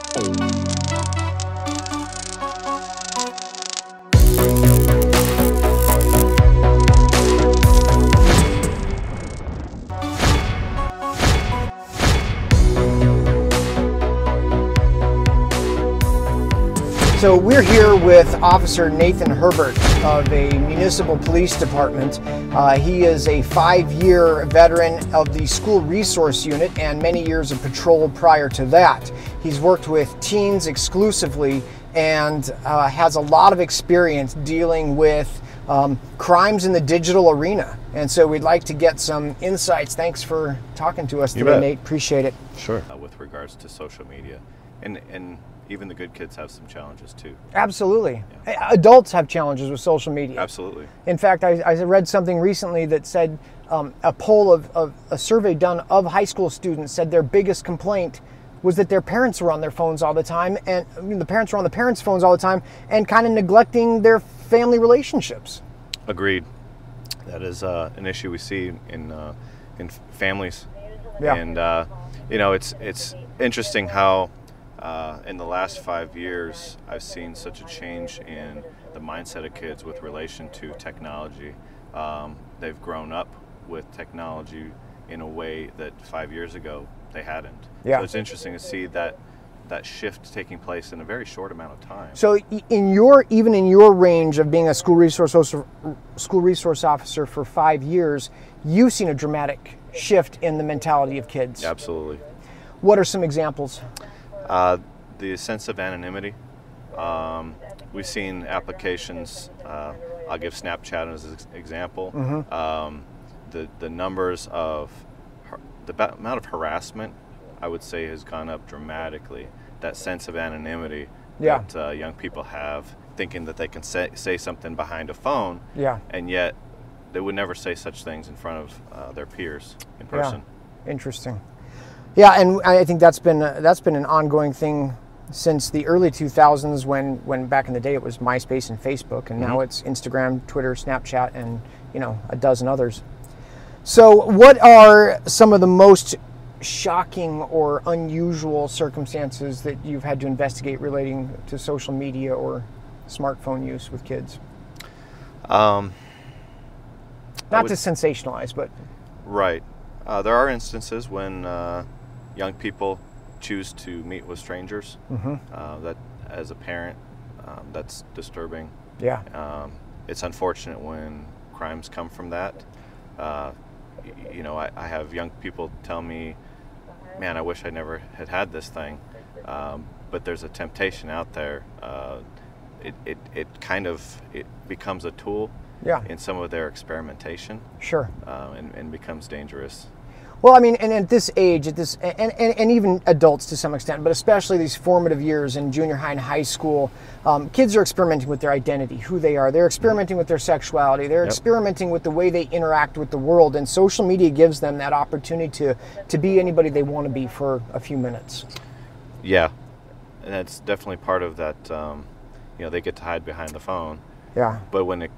So we're here with Officer Nathan Herbert of a municipal police department. He is a 5-year veteran of the school resource unit and many years of patrol prior to that. He's worked with teens exclusively and has a lot of experience dealing with crimes in the digital arena. And so we'd like to get some insights. Thanks for talking to us today, Nate. Appreciate it. Sure. With regards to social media, and even the good kids have some challenges too. Absolutely. Yeah. Adults have challenges with social media. Absolutely. In fact, I read something recently that said a poll of a survey done of high school students said their biggest complaint was that their parents were on their phones all the time, and the parents were on the parents' phones all the time and kind of neglecting their family relationships. Agreed. That is an issue we see in families. Yeah. And it's interesting how in the last 5 years, I've seen such a change in the mindset of kids with relation to technology. They've grown up with technology in a way that 5 years ago they hadn't. Yeah. So it's interesting to see that shift taking place in a very short amount of time. So even in your range of being a school resource officer for 5 years, you've seen a dramatic shift in the mentality of kids. Absolutely. What are some examples? The sense of anonymity. We've seen applications, I'll give Snapchat as an example. Mm-hmm. The numbers of, the amount of harassment, I would say, has gone up dramatically. That sense of anonymity that young people have, thinking that they can say something behind a phone, and yet they would never say such things in front of their peers in person. Yeah. Interesting. Yeah, and I think that's been an ongoing thing since the early 2000s when back in the day it was MySpace and Facebook, and now it's Instagram, Twitter, Snapchat, and a dozen others. So what are some of the most shocking or unusual circumstances that you've had to investigate relating to social media or smartphone use with kids? Not to sensationalize, but... Right. There are instances when young people choose to meet with strangers. That, as a parent, that's disturbing. Yeah. It's unfortunate when crimes come from that. I have young people tell me, man, I wish I never had this thing. But there's a temptation out there. It becomes a tool in some of their experimentation. Sure. And becomes dangerous. Well, I mean, and at this age, and even adults to some extent, but especially these formative years in junior high and high school, kids are experimenting with their identity, who they are. They're experimenting with their sexuality. They're experimenting with the way they interact with the world, and social media gives them that opportunity to be anybody they want to be for a few minutes. Yeah, and that's definitely part of that. They get to hide behind the phone. Yeah. But when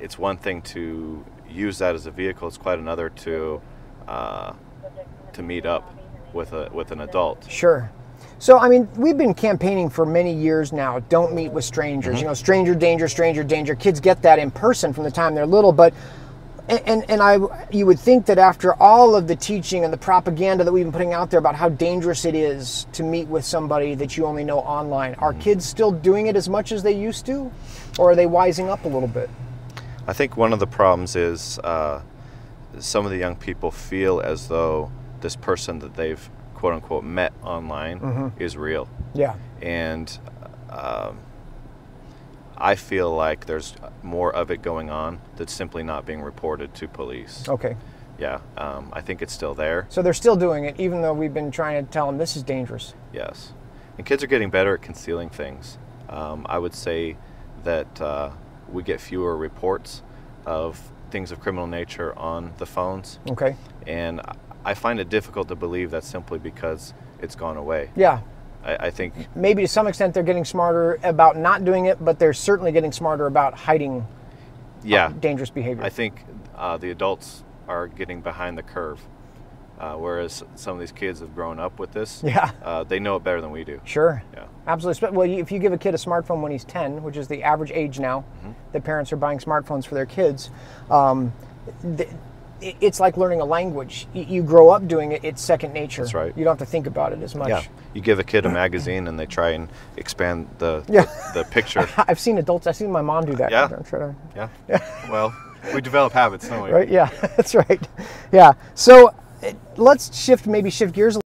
it's one thing to use that as a vehicle, it's quite another to meet up with an adult. Sure. So, I mean, we've been campaigning for many years now, don't meet with strangers. Stranger danger, stranger danger. Kids get that in person from the time they're little, but you would think that after all of the teaching and the propaganda that we've been putting out there about how dangerous it is to meet with somebody that you only know online, are kids still doing it as much as they used to, or are they wising up a little bit? I think one of the problems is some of the young people feel as though this person that they've quote-unquote met online is real. Yeah. And I feel like there's more of it going on that's simply not being reported to police. Okay. Yeah, I think it's still there. So they're still doing it, even though we've been trying to tell them this is dangerous. Yes. And kids are getting better at concealing things. I would say that we get fewer reports of things of criminal nature on the phones. Okay. And I find it difficult to believe that's simply because it's gone away. Yeah. I think maybe to some extent they're getting smarter about not doing it, but they're certainly getting smarter about hiding dangerous behavior. I think the adults are getting behind the curve Whereas some of these kids have grown up with this. Yeah. They know it better than we do. Sure. Yeah. Absolutely. Well, if you give a kid a smartphone when he's 10, which is the average age now, that parents are buying smartphones for their kids, it's like learning a language. You grow up doing it, it's second nature. That's right. You don't have to think about it as much. Yeah. You give a kid a magazine and they try and expand the picture. I've seen my mom do that. Yeah. Yeah. Well, we develop habits, don't we? Right, yeah, that's right. Yeah. So let's shift gears a little.